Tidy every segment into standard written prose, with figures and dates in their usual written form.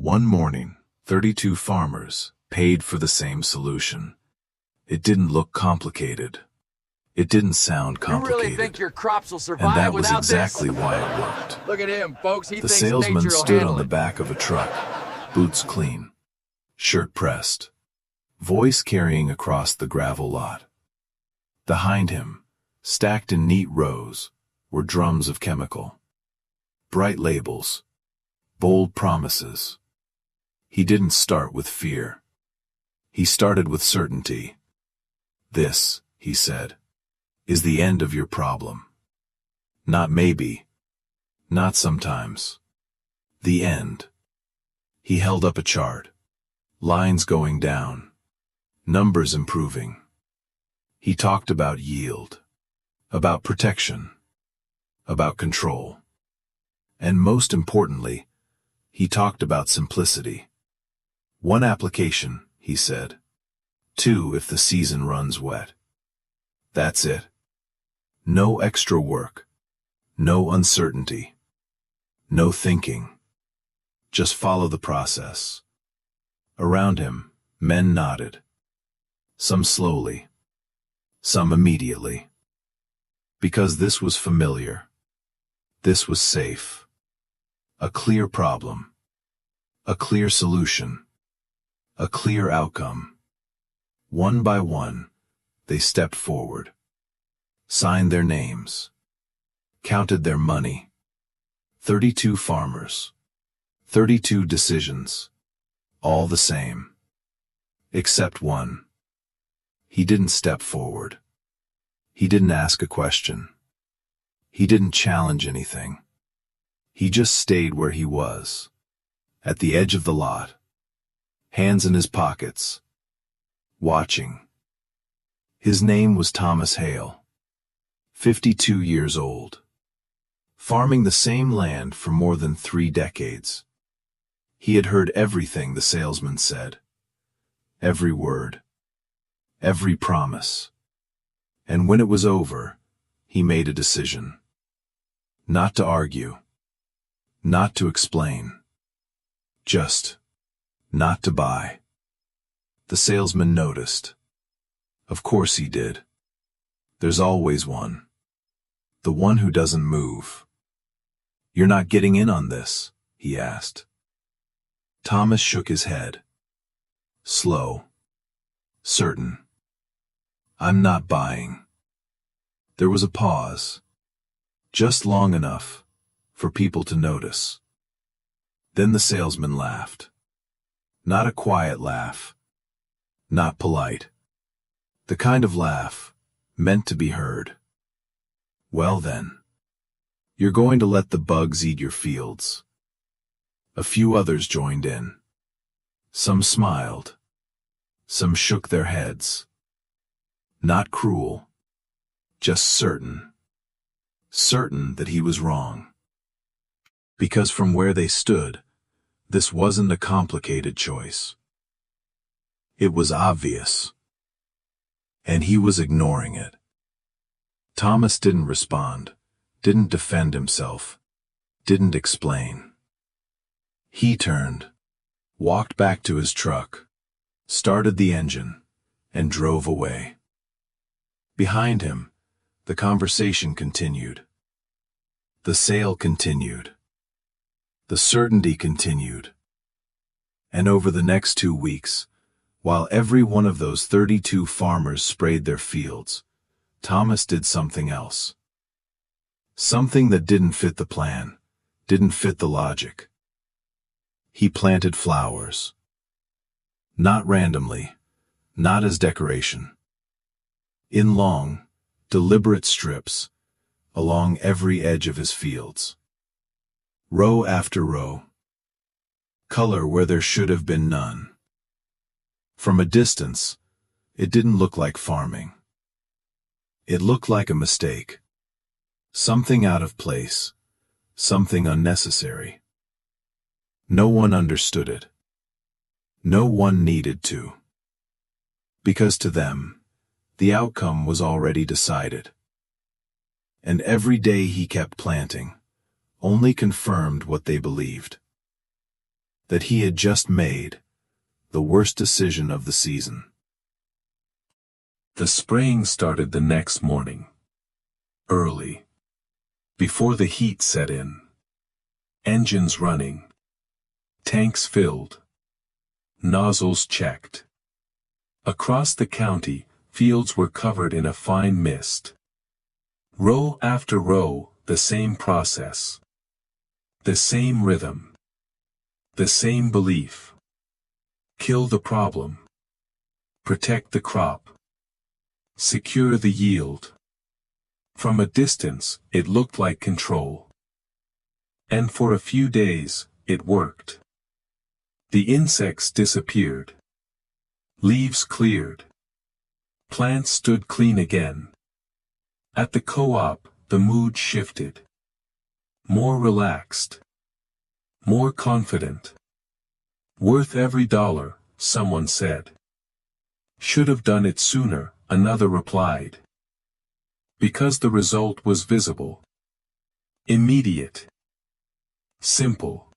One morning, 32 farmers paid for the same solution. It didn't look complicated. It didn't sound You complicated. really think your crops will survive And that was without exactly this? why it worked. Look at him, folks. He The thinks salesman nature will stood handle on the it. back of a truck, boots clean, shirt pressed, voice carrying across the gravel lot. Behind him, stacked in neat rows, were drums of chemical. Bright labels, bold promises. He didn't start with fear. He started with certainty. This, he said, is the end of your problem. Not maybe. Not sometimes. The end. He held up a chart. Lines going down. Numbers improving. He talked about yield. About protection. About control. And most importantly, he talked about simplicity. One application, he said. 2 if the season runs wet. That's it. No extra work. No uncertainty. No thinking. Just follow the process. Around him, men nodded. Some slowly. Some immediately. Because this was familiar. This was safe. A clear problem. A clear solution. A clear outcome. One by one, they stepped forward. Signed their names. Counted their money. 32 farmers. 32 decisions. All the same. Except one. He didn't step forward. He didn't ask a question. He didn't challenge anything. He just stayed where he was. At the edge of the lot. Hands in his pockets. Watching. His name was Thomas Hale. 52 years old. Farming the same land for more than 3 decades. He had heard everything the salesman said. Every word. Every promise. And when it was over, he made a decision. Not to argue. Not to explain. Just not to buy. The salesman noticed. Of course he did. There's always one. The one who doesn't move. You're not getting in on this, he asked. Thomas shook his head. Slow. Certain. I'm not buying. There was a pause. Just long enough for people to notice. Then the salesman laughed. Not a quiet laugh. Not polite. The kind of laugh meant to be heard. Well then. You're going to let the bugs eat your fields. A few others joined in. Some smiled. Some shook their heads. Not cruel. Just certain. Certain that he was wrong. Because from where they stood, this wasn't a complicated choice. It was obvious. And he was ignoring it. Thomas didn't respond, didn't defend himself, didn't explain. He turned, walked back to his truck, started the engine, and drove away. Behind him, the conversation continued. The sale continued. The certainty continued. And over the next 2 weeks, while every one of those 32 farmers sprayed their fields, Thomas did something else. Something that didn't fit the plan, didn't fit the logic. He planted flowers. Not randomly, not as decoration. In long, deliberate strips, along every edge of his fields. Row after row. Color where there should have been none. From a distance, it didn't look like farming. It looked like a mistake. Something out of place. Something unnecessary. No one understood it. No one needed to. Because to them, the outcome was already decided. And every day he kept planting, only confirmed what they believed. that he had just made the worst decision of the season. The spraying started the next morning. Early. Before the heat set in. Engines running. Tanks filled. Nozzles checked. Across the county, fields were covered in a fine mist. Row after row, the same process. The same rhythm. The same belief. Kill the problem. Protect the crop. Secure the yield. From a distance, it looked like control. And for a few days, it worked. The insects disappeared. Leaves cleared. Plants stood clean again. At the co-op, the mood shifted. More relaxed. More confident. Worth every dollar, someone said. Should have done it sooner, another replied. Because the result was visible. Immediate. Simple.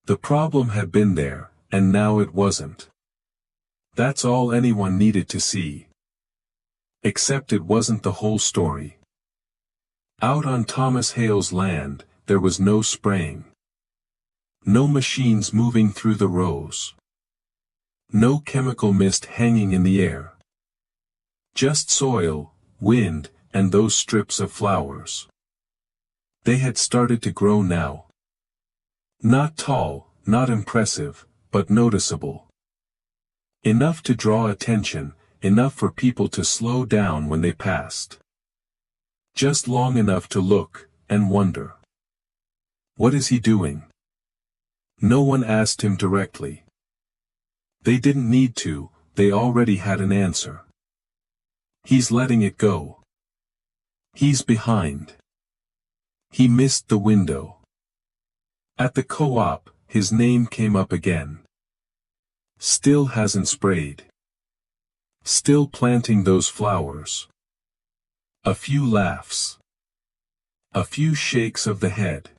The problem had been there, and now it wasn't. That's all anyone needed to see. Except it wasn't the whole story. Out on Thomas Hale's land, there was no spraying. No machines moving through the rows. No chemical mist hanging in the air. Just soil, wind, and those strips of flowers. They had started to grow now. Not tall, not impressive, but noticeable. Enough to draw attention, enough for people to slow down when they passed. Just long enough to look, and wonder. What is he doing? No one asked him directly. They didn't need to, they already had an answer. He's letting it go. He's behind. He missed the window. At the co-op, his name came up again. Still hasn't sprayed. Still planting those flowers. A few laughs. A few shakes of the head.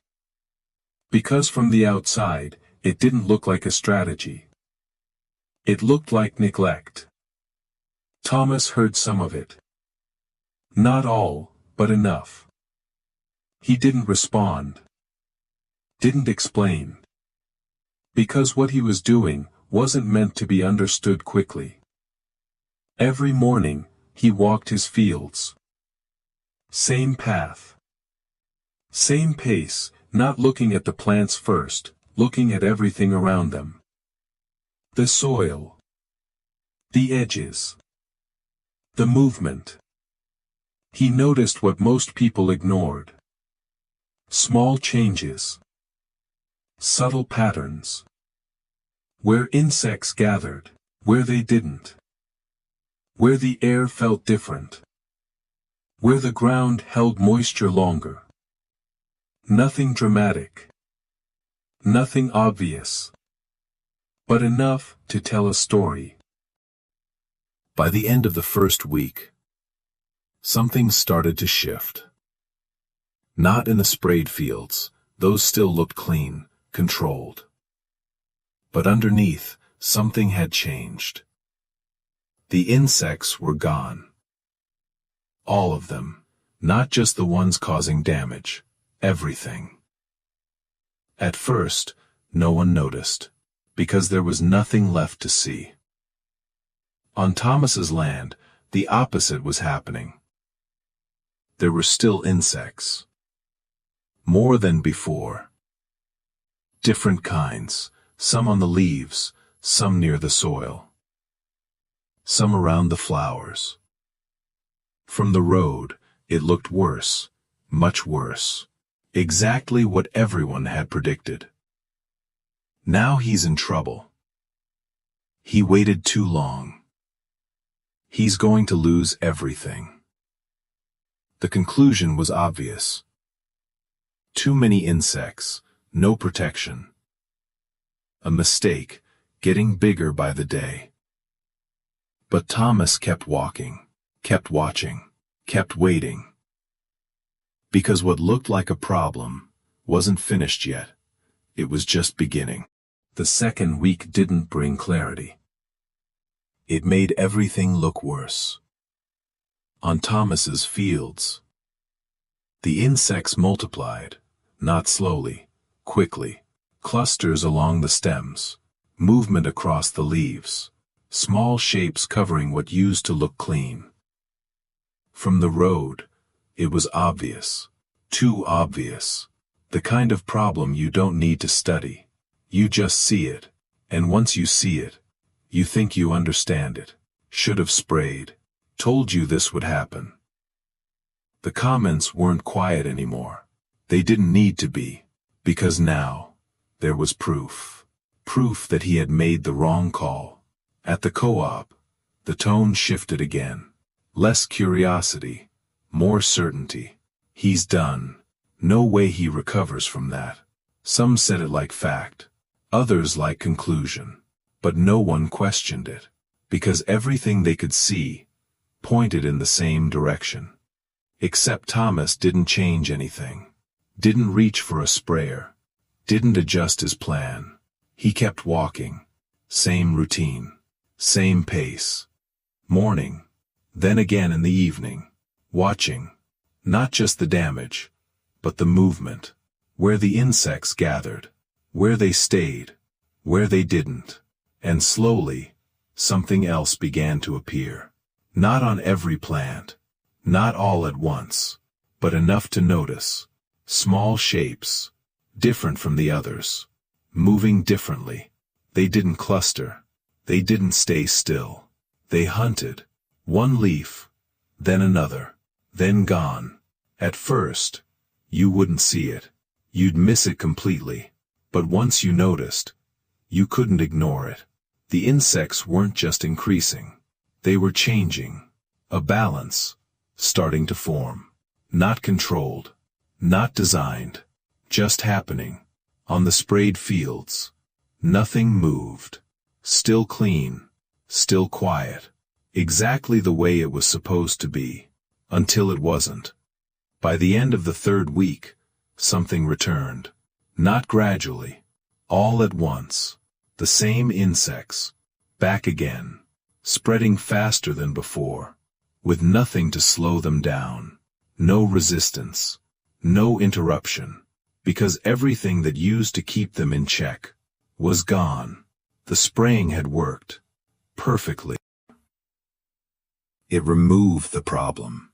Because from the outside, it didn't look like a strategy. It looked like neglect. Thomas heard some of it. Not all, but enough. He didn't respond. Didn't explain. Because what he was doing wasn't meant to be understood quickly. Every morning, he walked his fields. Same path. Same pace, not looking at the plants first, looking at everything around them. The soil. The edges. The movement. He noticed what most people ignored. Small changes. Subtle patterns. Where insects gathered, where they didn't. Where the air felt different. Where the ground held moisture longer. Nothing dramatic. Nothing obvious. But enough to tell a story. By the end of the first week, something started to shift. Not in the sprayed fields, those still looked clean, controlled. But underneath, something had changed. The insects were gone. All of them, not just the ones causing damage, everything. At first, no one noticed, because there was nothing left to see. On Thomas's land, the opposite was happening. There were still insects. More than before. Different kinds, some on the leaves, some near the soil. Some around the flowers. From the road, it looked worse, much worse. Exactly what everyone had predicted. Now he's in trouble. He waited too long. He's going to lose everything. The conclusion was obvious. Too many insects, no protection. A mistake, getting bigger by the day. But Thomas kept walking, kept watching, kept waiting. Because what looked like a problem wasn't finished yet. It was just beginning. The second week didn't bring clarity. It made everything look worse. On Thomas's fields, the insects multiplied, not slowly, quickly. Clusters along the stems, movement across the leaves, small shapes covering what used to look clean. From the road, it was obvious, too obvious, the kind of problem you don't need to study. You just see it, and once you see it, you think you understand it. Should have sprayed. Told you this would happen. The comments weren't quiet anymore. They didn't need to be, because now, there was proof. Proof that he had made the wrong call. At the co-op, the tone shifted again. Less curiosity, more certainty. He's done. No way he recovers from that. Some said it like fact, others like conclusion. But no one questioned it, because everything they could see pointed in the same direction. Except Thomas didn't change anything. Didn't reach for a sprayer. Didn't adjust his plan. He kept walking. Same routine. Same pace. Morning. Then again in the evening. Watching. Not just the damage, but the movement. Where the insects gathered. Where they stayed. Where they didn't. And slowly, something else began to appear. Not on every plant. Not all at once. But enough to notice. Small shapes. Different from the others. Moving differently. They didn't cluster. They didn't stay still. They hunted. One leaf. Then another. Then gone. At first, you wouldn't see it. You'd miss it completely. But once you noticed, you couldn't ignore it. The insects weren't just increasing. They were changing. A balance. Starting to form. Not controlled. Not designed. Just happening. On the sprayed fields. Nothing moved. Still clean. Still quiet. Exactly the way it was supposed to be. Until it wasn't. By the end of the third week, something returned. Not gradually. All at once. The same insects. Back again. Spreading faster than before. With nothing to slow them down. No resistance. No interruption. Because everything that used to keep them in check was gone. The spraying had worked perfectly. It removed the problem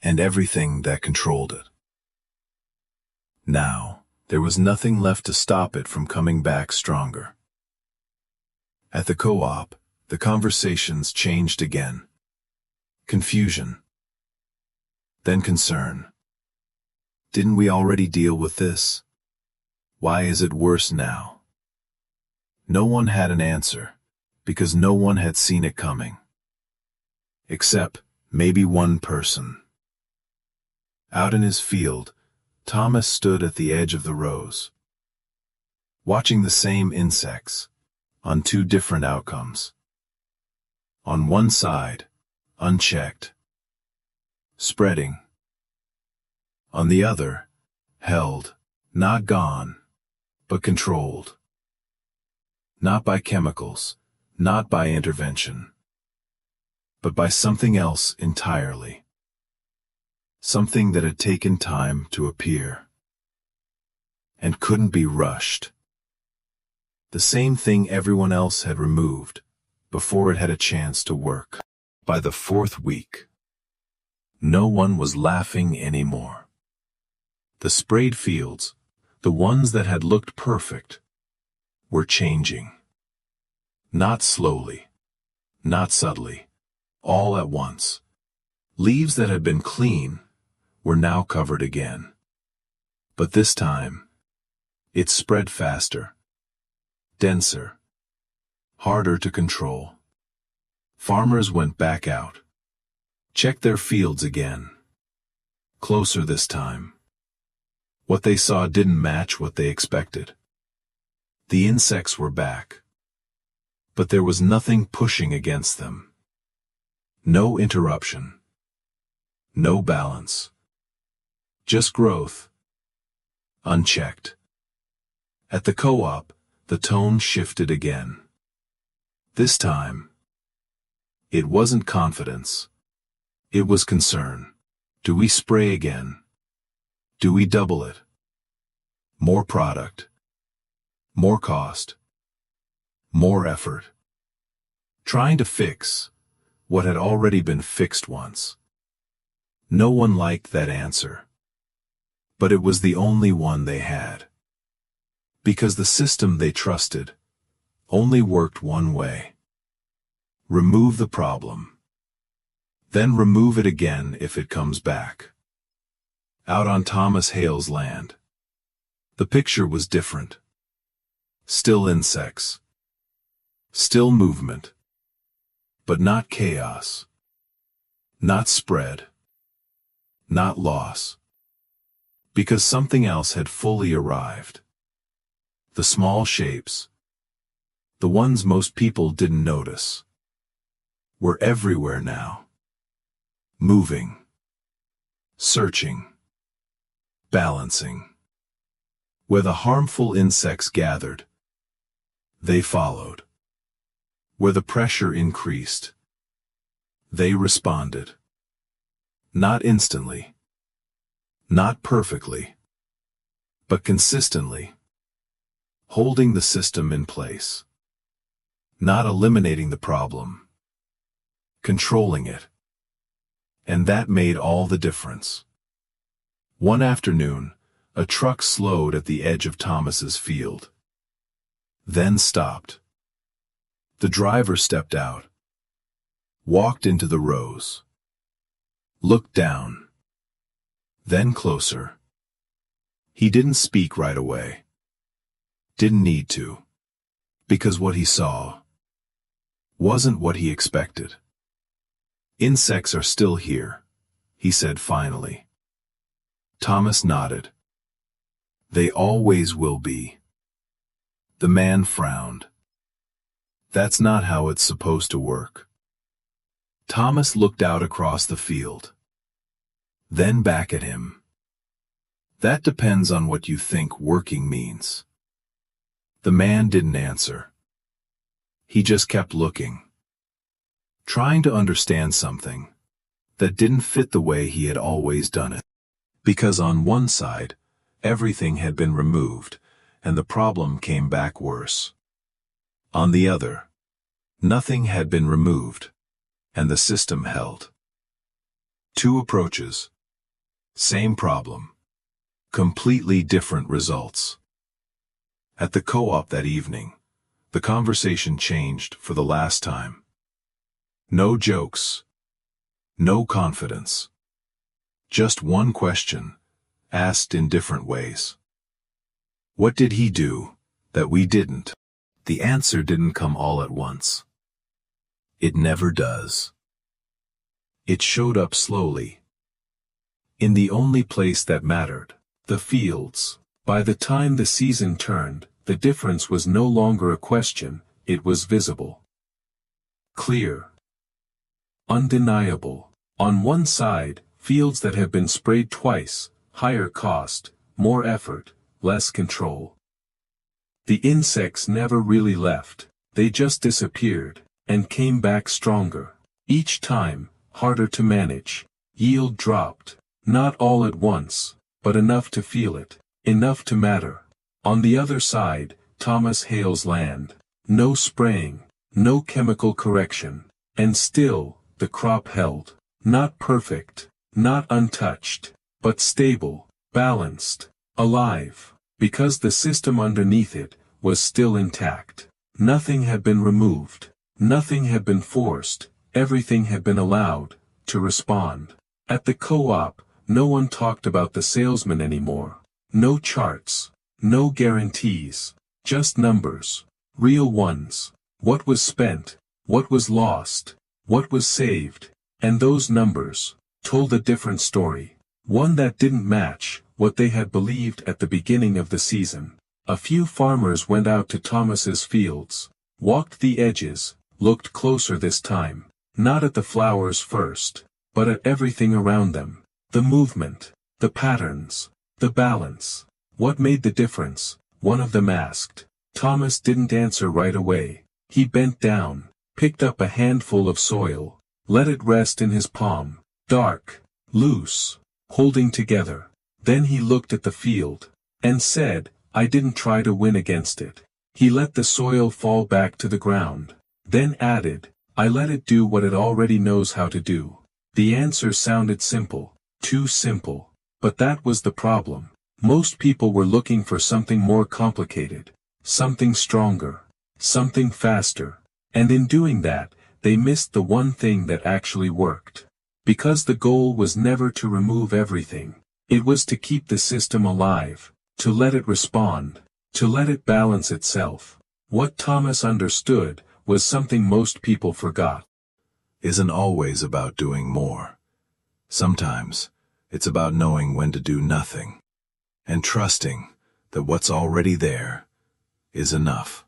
and everything that controlled it. Now, there was nothing left to stop it from coming back stronger. At the co-op, the conversations changed again. Confusion. Then concern. Didn't we already deal with this? Why is it worse now? No one had an answer, because no one had seen it coming. Except maybe one person. Out in his field, Thomas stood at the edge of the rows, watching the same insects, on two different outcomes. On one side, unchecked, spreading. On the other, held, not gone, but controlled. Not by chemicals, not by intervention, but by something else entirely. Something that had taken time to appear, and couldn't be rushed. The same thing everyone else had removed, before it had a chance to work. By the fourth week, no one was laughing anymore. The sprayed fields, the ones that had looked perfect, were changing. Not slowly, not subtly, all at once. Leaves that had been clean were now covered again. But this time, it spread faster, denser, harder to control. Farmers went back out, checked their fields again. Closer this time. What they saw didn't match what they expected. The insects were back. But there was nothing pushing against them. No interruption. No balance. Just growth. Unchecked. At the co-op, The tone shifted again. This time, it wasn't confidence. It was concern. Do we spray again? Do we double it? More product. More cost. More effort. Trying to fix what had already been fixed once. No one liked that answer. But it was the only one they had. Because the system they trusted only worked one way. Remove the problem. Then remove it again if it comes back. Out on Thomas Hale's land, the picture was different. Still insects. Still movement. But not chaos. Not spread. Not loss. Because something else had fully arrived. The small shapes, the ones most people didn't notice, were everywhere now. Moving. Searching. Balancing. Where the harmful insects gathered, they followed. Where the pressure increased, they responded. Not instantly. Not perfectly. But consistently. Holding the system in place. Not eliminating the problem. Controlling it. And that made all the difference. One afternoon, a truck slowed at the edge of Thomas's field. Then stopped. The driver stepped out. Walked into the rows. Looked down. Then closer. He didn't speak right away. Didn't need to. Because what he saw wasn't what he expected. Insects are still here, he said finally. Thomas nodded. They always will be. The man frowned. That's not how it's supposed to work. Thomas looked out across the field. Then back at him. That depends on what you think working means. The man didn't answer. He just kept looking. Trying to understand something that didn't fit the way he had always done it. Because on one side, everything had been removed, and the problem came back worse. On the other, nothing had been removed, and the system held. Two approaches. Same problem. Completely different results. At the co-op that evening, the conversation changed for the last time. No jokes. No confidence. Just one question, asked in different ways. What did he do that we didn't? The answer didn't come all at once. It never does. It showed up slowly. In the only place that mattered, the fields. By the time the season turned, the difference was no longer a question, it was visible. Clear. Undeniable. On one side, fields that have been sprayed twice, higher cost, more effort, less control. The insects never really left, they just disappeared, and came back stronger. Each time, harder to manage. Yield dropped, not all at once, but enough to feel it. Enough to matter. On the other side, Thomas Hale's land. No spraying, no chemical correction. And still, the crop held. Not perfect, not untouched, but stable, balanced, alive. Because the system underneath it was still intact. Nothing had been removed. Nothing had been forced. Everything had been allowed to respond. At the co-op, no one talked about the salesman anymore. No charts, no guarantees, just numbers, real ones. What was spent, what was lost, what was saved, and those numbers told a different story, one that didn't match what they had believed at the beginning of the season. A few farmers went out to Thomas's fields, walked the edges, looked closer this time, not at the flowers first, but at everything around them, the movement, the patterns. The balance. What made the difference? One of them asked. Thomas didn't answer right away. He bent down, picked up a handful of soil, let it rest in his palm, dark, loose, holding together. Then he looked at the field, and said, "I didn't try to win against it." He let the soil fall back to the ground, then added, "I let it do what it already knows how to do." The answer sounded simple, too simple, but that was the problem. Most people were looking for something more complicated, something stronger, something faster, and in doing that, they missed the one thing that actually worked. Because the goal was never to remove everything. It was to keep the system alive, to let it respond, to let it balance itself. What Thomas understood was something most people forgot. Isn't always about doing more. Sometimes, it's about knowing when to do nothing, and trusting that what's already there is enough.